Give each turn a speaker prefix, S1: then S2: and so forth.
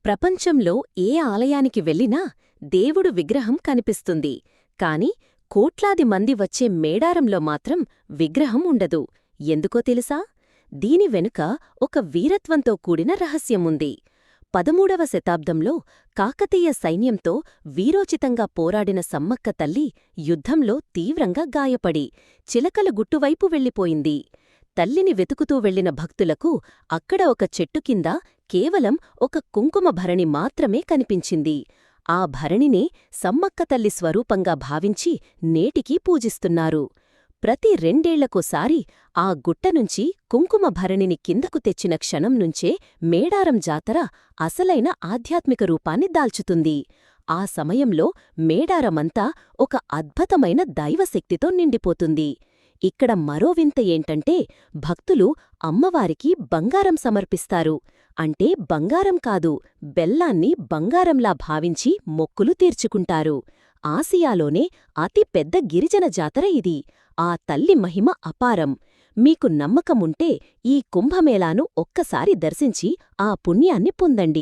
S1: ప్రపంచంలో ఏ ఆలయానికి వెళ్ళినా దేవుడు విగ్రహం కనిపిస్తుంది, కాని కోట్లాది మంది వచ్చే మేడారంలో మాత్రం విగ్రహం ఉండదు. ఎందుకో తెలుసా? దీని వెనుక ఒక వీరత్వంతో కూడిన రహస్యముంది. 13వ శతాబ్దంలో కాకతీయ సైన్యంతో వీరోచితంగా పోరాడిన సమ్మక్క తల్లి యుద్ధంలో తీవ్రంగా గాయపడి చిలకల గుట్టువైపు వెళ్ళిపోయింది. తల్లిని వెతుకుతూ వెళ్లిన భక్తులకు అక్కడ ఒక చెట్టు కింద కేవలం ఒక కుంకుమ భరణి మాత్రమే కనిపించింది. ఆ భరణినే సమ్మక్క తల్లి స్వరూపంగా భావించి నేటికీ పూజిస్తున్నారు. ప్రతి 2 ఏళ్లకోసారి ఆ గుట్టనుంచి కుంకుమ భరణిని కిందకు తెచ్చిన క్షణం నుంచే మేడారం జాతర అసలైన ఆధ్యాత్మిక రూపాన్ని దాల్చుతుంది. ఆ సమయంలో మేడారమంతా ఒక అద్భుతమైన దైవశక్తితో నిండిపోతుంది. ఇక్కడ మరో వింత ఏంటంటే, భక్తులు అమ్మవారికి బంగారం సమర్పిస్తారు. అంటే బంగారం కాదు, బెల్లాన్ని బంగారంలా భావించి మొక్కులు తీర్చుకుంటారు. ఆసియాలోనే అతి పెద్ద గిరిజన జాతర ఇది. ఆ తల్లి మహిమ అపారం. మీకు నమ్మకముంటే ఈ కుంభమేళాను ఒక్కసారి దర్శించి ఆ పుణ్యాన్ని పొందండి.